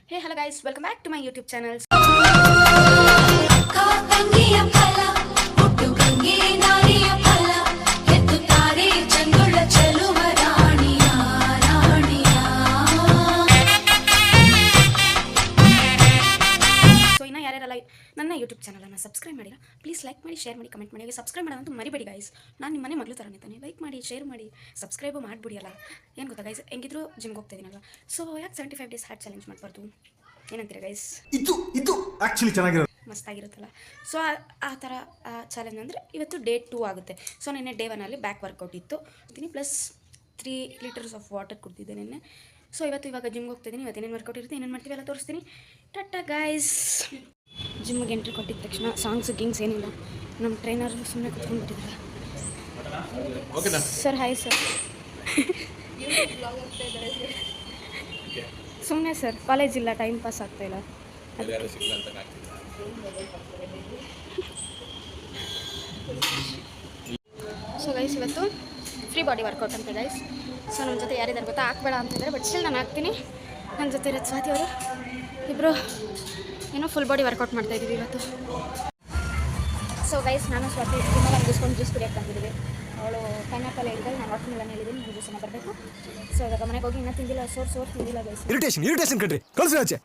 Hey, hello guys, welcome back to my YouTube channel. ನನ್ನ YouTube ಚಾನಲನ್ನು subscribe ಮಾಡಿಲ್ಲ, please like ಮಾಡಿ, share ಮಾಡಿ, ಕಮೆಂಟ್ ಮಾಡಿ. ಹಾಗೆ ಸಬ್ಸ್ಕ್ರೈಬ್ ಮಾಡೋದಂತೂ ಮರಿಬೇಡಿ ಗೈಸ್. ನಾನು ನಿಮ್ಮ ಮನೆ ಮಗಳು ಥರನೇ ತಾನೆ. ಲೈಕ್ ಮಾಡಿ, ಶೇರ್ ಮಾಡಿ, ಸಬ್ಸ್ಕ್ರೈಬು ಮಾಡಿಬಿಡಿ ಅಲ್ಲ. ಏನು ಗೊತ್ತಾ ಗೈಸ್, ಹೆಂಗಿದ್ರು ಜಿಮ್ಗೆ ಹೋಗ್ತಾ ಇದ್ದೀನಲ್ಲ, ಸೊ ಯಾಕೆ 75 ಡೇಸ್ ಹಾರ್ಟ್ ಚಾಲೆಂಜ್ ಮಾಡಬಾರ್ದು? ಏನಂತೀರಾ ಗೈಸ್? ಇದು ಆ್ಯಕ್ಚುಲಿ ಚೆನ್ನಾಗಿರೋದು, ಮಸ್ತಾಗಿರುತ್ತಲ್ಲ. ಸೊ ಆ ಥರ ಚಾಲೆಂಜ್ ಅಂದರೆ ಇವತ್ತು ಡೇ 2 ಆಗುತ್ತೆ. ಸೊ ನಿನ್ನೆ ಡೇ 1 ಬ್ಯಾಕ್ ವರ್ಕೌಟ್ ಇತ್ತು ಪ್ಲಸ್ 3 ಲೀಟರ್ಸ್ ಆಫ್ ವಾಟರ್ ಕುಡ್ತಿದ್ದೆ ನಿನ್ನೆ. ಸೊ ಇವಾಗ ಜಿಮ್ಗೆ ಹೋಗ್ತಿದ್ದೀನಿ. ಇವತ್ತು ಏನೇನು ವರ್ಕೌಟ್ ಇರುತ್ತೆ, ಏನೇನು ಮಾಡ್ತೀವಿ ಎಲ್ಲ ತೋರಿಸ್ತೀನಿ. ಟಾಟಾ ಗೈಸ್. ಜಿಮ್ಗೆ ಎಂಟ್ರಿ ಕೊಟ್ಟಿದ್ದ ತಕ್ಷಣ ಸಾಂಗ್ಸ್ ಗಿಂಗ್ಸ್ ಏನಿಲ್ಲ, ನಮ್ಮ ಟ್ರೈನರ್ ಸುಮ್ಮನೆ ಕುತ್ಕೊಂಡ್ಬಿಟ್ಟಿದ್ದಾರೆ. Sir hi sir. ಸುಮ್ಮನೆ ಸರ್, ಕಾಲೇಜ್ ಇಲ್ಲ, ಟೈಮ್ ಪಾಸ್ ಆಗ್ತಾಯಿಲ್ಲ. ಸೊ ಗೈಸ್ ಇವತ್ತು ಫ್ರೀ ಬಾಡಿ ವರ್ಕೌಟ್ ಅಂತ ಗೈಸ್. ಸೊ ನನ್ನ ಜೊತೆ ಯಾರಿದ್ದಾರೆ ಗೊತ್ತಾ, ಹಾಕ್ಬೇಡ ಅಂತಿದ್ದಾರೆ, ಬಟ್ ಸ್ಟಿಲ್ ನಾನು ಹಾಕ್ತೀನಿ. ನನ್ನ ಜೊತೆ ಇರೋದು ಸ್ವಾತಿ ಅವರು, ಇಬ್ಬರು ಏನೋ ಫುಲ್ ಬಾಡಿ ವರ್ಕೌಟ್ ಮಾಡ್ತಾಯಿದ್ದೀವಿ ಇವತ್ತು. ಸೊ ಗೈಸ್ ನಾನು ಸ್ವಾತಿ ತುಂಬ ಮುಗಿಸ್ಕೊಂಡು ಜ್ಯೂಸ್ ಕುಡಿಯೋಕ್ಕೆ ಬಂದಿದ್ದೀವಿ. ಅವಳು ಪೈನಾಪಲ್ ಹೇಳಿದ್ರೆ ನಾನು ವಾಟರ್ ಮಿಲನ್ ಹೇಳಿದ್ದೀನಿ, ನಾನು ಜ್ಯೂಸನ್ನು ಬರಬೇಕು. ಸೊ ಇವಾಗ ಮನೆಗೆ ಹೋಗಿ ಇನ್ನೂ ತಿಂದಿಲ್ಲ, ಸೋರ್ ತಿಂದಿಲ್ಲ ಗೈಸ್. ಇರಿಟೇಷನ್ ಕಣ್ರಿ, ಕಳ್ಸಿ ಆಚೆ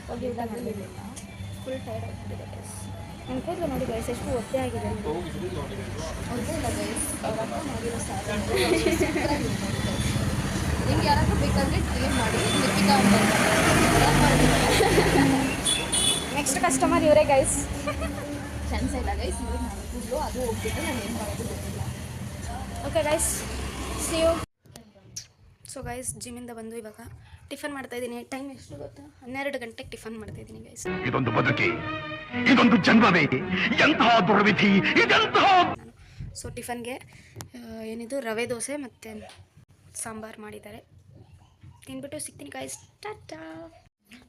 ಹೋಗಿ ಊಟ ಮಾಡಲಿಲ್ಲ, ಫುಲ್ ಟೈರ್ಡ್ ಆಗ್ತಿದೆ ಗೈಸ್. ನನ್ನ ಕೂದಲು ನೋಡಿ ಗೈಸ್ ಎಷ್ಟು ಒದ್ದೆ ಆಗಿದೆ. ನಿಮ್ಗೆ ಯಾರಾದರೂ ಬೇಕಾದರೆ ಕ್ಲೀನ್ ಮಾಡಿ. ನೆಕ್ಸ್ಟ್ ಕಸ್ಟಮರ್ ಇವರೇ ಗೈಸ್. ಚಾನ್ಸ್ ಇಲ್ಲ ಗೈಸ್, ಇವ್ರಿಗೆ ನಾನು ಕೂದಲು ಅದು ಹೋಗ್ಬಿಟ್ಟು ನಾನು ಏನು ಮಾಡೋದು ಗೊತ್ತಿಲ್ಲ. Okay guys, see you. So guys ಜಿಮ್ಮಿಂದ ಬಂದು ಇವಾಗ ಟಿಫನ್ ಮಾಡ್ತಾಯಿದ್ದೀನಿ. ಟೈಮ್ ಎಷ್ಟು ಗೊತ್ತಾ, 12 ಗಂಟೆಗೆ ಟಿಫನ್ ಮಾಡ್ತಾಯಿದ್ದೀನಿ ಗೈಸ್. ಇದೊಂದು ಬದುಕಿ, ಇದೊಂದು ಜನ್ಮವೇ, ಎಂತಹ ದುರ್ವಿಧಿ ಇದೆಂತಹ. ಸೊ ಟಿಫನ್ಗೆ ಏನಿದು ರವೆ ದೋಸೆ ಮತ್ತು ಸಾಂಬಾರು ಮಾಡಿದ್ದಾರೆ. ತಿಂದ್ಬಿಟ್ಟು ಸಿಗ್ತೀನಿ ಗೈಸ್, ಟಾಟಾ.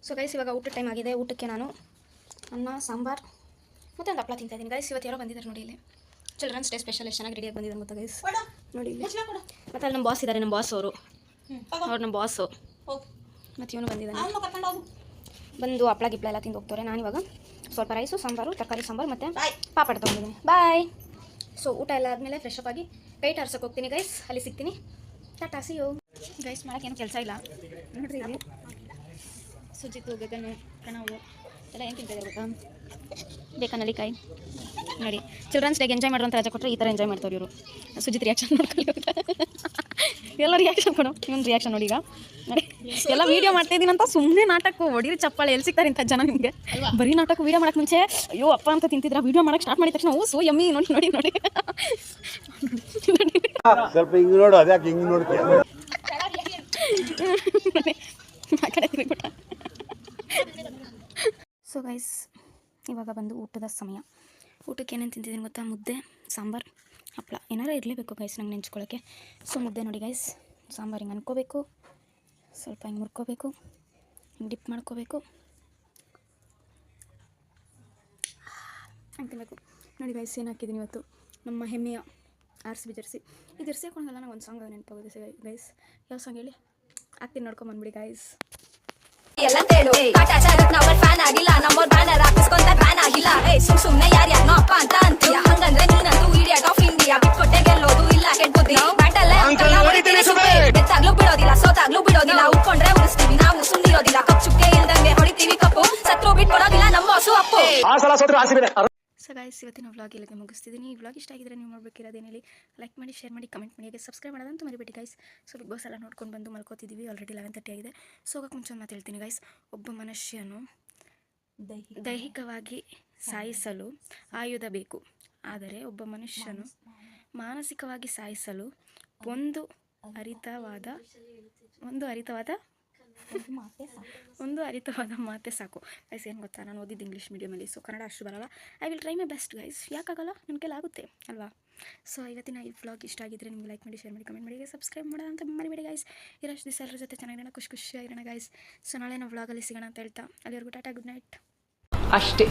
ಸೊ ಗೈಸ್ ಇವಾಗ ಊಟದ ಟೈಮ್ ಆಗಿದೆ. ಊಟಕ್ಕೆ ನಾನು ಅನ್ನ, ಸಾಂಬಾರು ಮತ್ತು ಒಂದು ಹಪ್ಪಳ ತಿಂತಾಯಿದ್ದೀನಿ ಗೈಸ್. ಇವತ್ತು ಯಾರೋ ಬಂದಿದ್ದಾರೆ ನೋಡಿ, ಇಲ್ಲಿ ಚಿಲ್ಡ್ರನ್ಸ್ ಡೇ ಸ್ಪೆಷಲ್ ಎಷ್ಟು ಚೆನ್ನಾಗಿ ರೆಡಿಯಾಗಿ ಬಂದಿದ್ದಾರೆ ಗೊತ್ತಾ ಗೈಸ್. ನೋಡಿ ಇಲ್ಲಿ ಮತ್ತು ಅಲ್ಲಿ ನಮ್ಮ ಬಾಸ್ ಇದ್ದಾರೆ, ನಮ್ಮ ಬಾಸ್ ಅವರು ನಮ್ಮ ಬಾಸು ಮತ್ತು ಇವನು ಬಂದಿದ್ದಾನೆ. ಬಂದು ಹಪ್ಪಳ ಗಿಪ್ಪಳ ಎಲ್ಲ ತಿಂದು ಹೋಗ್ತಾರೆ. ನಾನಿವಾಗ ಸ್ವಲ್ಪ ರೈಸು, ಸಾಂಬಾರು, ತರಕಾರಿ ಸಾಂಬಾರು ಮತ್ತು ಪಾಪಡ ತೊಗೊಂಡಿದ್ದೀನಿ. ಬಾಯ್. ಸೊ ಊಟ ಎಲ್ಲ ಆದಮೇಲೆ ಫ್ರೆಶ್ ಅಪ್ ಆಗಿ ಪೇಟ್ ಆರ್ಸೋಕೆ ಹೋಗ್ತೀನಿ ಗೈಸ್, ಅಲ್ಲಿ ಸಿಗ್ತೀನಿ. Tata see you guys. ಮಾಡೋಕ್ಕೇನು ಕೆಲಸ ಇಲ್ಲ ನೋಡ್ರಿ. ಇಲ್ಲಿ ಸುಜಿತು, ಗಗನು, ಪ್ರಣವು ಎಲ್ಲ ಏನು ತಿಂತಿದ್ದಾರೆ ಗೊತ್ತಾ, ಬೇಕಾನಲ್ಲಿಕಾಯಿ ನೋಡಿ. ಚಿಲ್ಡ್ರನ್ಸ್ ಡೇಗೆ ಎಂಜಾಯ್ ಮಾಡೋಂಥ ರಜೆ ಕೊಟ್ಟರೆ ಈ ಥರ ಎಂಜಾಯ್ ಮಾಡ್ತಾರೆ ಇವರು. ಸುಜಿತ್ ರಿಯಾಕ್ಷನ್ ನೋಡ್ಕೊಳ್ಳಿ, ಎಲ್ಲ ರಿಯಾಕ್ಷನ್ ಕೊಡು. ಇವನು ರಿಯಾಕ್ಷನ್ ನೋಡಿ. ಈಗ ನೋಡಿ ಎಲ್ಲ ವೀಡಿಯೋ ಮಾಡ್ತಾಯಿದ್ದೀನಿ ಅಂತ ಸುಮ್ಮನೆ ನಾಟಕ ಹೊಡೀರಿ ಚಪ್ಪಾಳೆ. ಎಲ್ಲಿ ಸಿಗ್ತಾರೆ ಇಂಥ ಜನ ನಿಮಗೆ? ಬರೀ ನಾಟಕ ವೀಡಿಯೋ ಮಾಡೋಕ್ಕೆ ಮುಂಚೆ ಅಯ್ಯೋ ಅಪ್ಪ ಅಂತ ತಿಂತಿದ್ರ, ವೀಡಿಯೋ ಮಾಡೋಕ್ಕೆ ಸ್ಟಾರ್ಟ್ ಮಾಡಿದ ತಕ್ಷಣ ಸೋ ಯಮ್ಮಿ ನೋಡಿ ನೋಡಿ ನೋಡಿ ಸ್ವಲ್ಪ ಹಿಂಗೆ ನೋಡು, ಅದ್ಯಾಕೆ ಹಿಂಗೆ ನೋಡ್ತೀಯ? ಆ ಕಡೆ ತಿರುಗಿಬಿಟ್ಟ. ಸೊ ಗೈಸ್ ಇವಾಗ ಬಂದು ಊಟದ ಸಮಯ. ಊಟಕ್ಕೆ ಏನೇನು ತಿಂತಿದ್ದೀನಿ ಗೊತ್ತಾ, ಮುದ್ದೆ, ಸಾಂಬಾರು, ಹಪ್ಪಳ. ಏನಾರು ಇರಲೇಬೇಕು ಗೈಸ್ ನಂಗೆ ನೆಂಚ್ಕೊಳ್ಳೋಕ್ಕೆ. ಸೊ ಮುದ್ದೆ ನೋಡಿ ಗೈಸ್, ಸಾಂಬಾರು ಹಿಂಗೆ ಅನ್ಕೋಬೇಕು, ಸ್ವಲ್ಪ ಹಿಂಗೆ ಮುರ್ಕೋಬೇಕು, ಹಿಂಗೆ ಡಿಪ್ ಮಾಡ್ಕೋಬೇಕು, ಹಂಗೆ ತಿನ್ನಬೇಕು. ನೋಡಿ ಗೈಸ್ ಏನು ಹಾಕಿದ್ದೀನಿ ಇವತ್ತು, ನಮ್ಮ ಹೆಮ್ಮೆಯ RCB ಜರ್ಸಿ. ಈ ಜರ್ಸಿ ಹಾಕೊಂಡಲ್ಲ ನಂಗೆ ಒಂದು ಸಾಂಗ್ ನೆನಪಾಗೋದು ಗೈಸ್. ಯಾವ ಸಾಂಗ್ ಹೇಳಿ, ಹಾಕ್ತೀನಿ ನೋಡ್ಕೊಂಬಂದ್ಬಿಡಿ ಗೈಸ್. ಫ್ಯಾನ್ ಆಗಿಲ್ಲ, ನಮ್ಮ ಬ್ಯಾನರ್ ಹಾಕಿಸ್ಕೊಂತ ಫ್ಯಾನ್ ಆಗಿಲ್ಲ. ಸುಮ್ನೆ ಯಾರ್ಯಾರು ಅಪ್ಪ ಅಂತ ಅಂತೀಯ, ಹಂಗಂದ್ರೆ ನೀನಂತೂ ಇಡಿಯಟ್ ಆಫ್ ಇಂಡಿಯಾ. ಬಿಟ್ಕೊಟ್ಟೆ ಗೆಲ್ಲೋದು ಇಲ್ಲ ಕೆಟ್ಟ ಬುದ್ಧಿ. ಬೆತ್ತಾಗ್ಲೂ ಬಿಡೋದಿಲ್ಲ, ಸೋತಾಗ್ಲೂ ಬಿಡೋದಿಲ್ಲ. ಉಟ್ಕೊಂಡ್ರೆ ಉಳಿಸ್ತೀವಿ ನಾವು, ಸುಮ್ನಿರೋದಿಲ್ಲ. ಕಪ್ ಚುಕ್ಕೆ ಇಲ್ದಂಗೆ ಹೊಡಿತೀವಿ ಕಪ್ಪು, ಸತ್ರು ಬಿಟ್ಕೊಡೋದಿಲ್ಲ ನಮ್ಮ ಹಸು ಅಪ್ಪು. ಸೊ ಗೈಸ್ ಇವತ್ತಿನ ವ್ಲಾಗ್ ಇಲ್ಲಿಗೆ ಮುಗಿಸ್ತಿದ್ದೀನಿ. ಈ ವ್ಲಾಗ್ ಇಷ್ಟ ಆಗಿದ್ರೆ ನೀವು ನೋಡಬೇಕಿರೋದೇನು ಹೇಳಿ, ಲೈಕ್ ಮಾಡಿ, ಶೇರ್ ಮಾಡಿ, ಕಮೆಂಟ್ ಮಾಡಿ, ಹಾಗೆ ಸಬ್ಸ್ಕ್ರೈಬ್ ಮಾಡೋದಂತೂ ಮರಿಬೇಡಿ ಗೈಸ್. ಸೊ ಬಿಗ್ ಬಾಸ್ ಎಲ್ಲ ನೋಡ್ಕೊಂಡು ಬಂದು ಮಲ್ಕೋತಿದ್ದೀವಿ. ಆಲ್ರೆಡಿ 11:30 ಆಗಿದೆ. ಸೊ ಹೋಗೋಕ್ಕೆ ಮುಂಚೆ ಒಂದು ಮಾತು ಹೇಳ್ತೀನಿ ಗೈಸ್. ಒಬ್ಬ ಮನುಷ್ಯನು ದೈಹಿಕವಾಗಿ ಸಾಯಿಸಲು ಆಯುಧ ಬೇಕು, ಆದರೆ ಒಬ್ಬ ಮನುಷ್ಯನು ಮಾನಸಿಕವಾಗಿ ಸಾಯಿಸಲು ಒಂದು ಅರಿತವಾದ ಮಾತೆ ಸಾಕು ಗೈಸ್. ಏನು ಗೊತ್ತಾ, ನಾನು ಓದಿದ್ದು ಇಂಗ್ಲೀಷ್ ಮೀಡಿಯಮಲ್ಲಿ, ಸೊ ಕನ್ನಡ ಅಷ್ಟು ಬರಲ್ಲ. I will try my best guys. ಯಾಕಾಗಲ್ಲ, ನನ್ನ ಕೈಲಿ ಆಗುತ್ತೆ ಅಲ್ವಾ. ಸೊ ಇವತ್ತಿನ ಈ ವ್ಲಾಗ್ ಇಷ್ಟ ಆಗಿದ್ರೆ ನಿಮಗೆ ಲೈಕ್ ಮಾಡಿ, ಶೇರ್ ಮಾಡಿ, ಕಮೆಂಟ್ ಮಾಡಿ, ಸಬ್ಸ್ಕ್ರೈಬ್ ಮಾಡೋದಂತ ಮರಿಬೇಡಿ ಗೈಸ್. ಇರೋಷ್ಟು ದಿವಸ ಎಲ್ಲರ ಜೊತೆ ಚೆನ್ನಾಗಿರೋಣ, ಖುಷಿಯಾಗಿರೋಣ ಗೈಸ್. ಸೊ ನಾಳೆ ನಾವು ವ್ಲಾಗಲ್ಲಿ ಸಿಗೋಣ ಅಂತ ಹೇಳ್ತಾ ಅಲ್ಲಿವರೆಗೂ ಟಾಟಾ, ಗುಡ್ ನೈಟ್ ಅಷ್ಟೇ.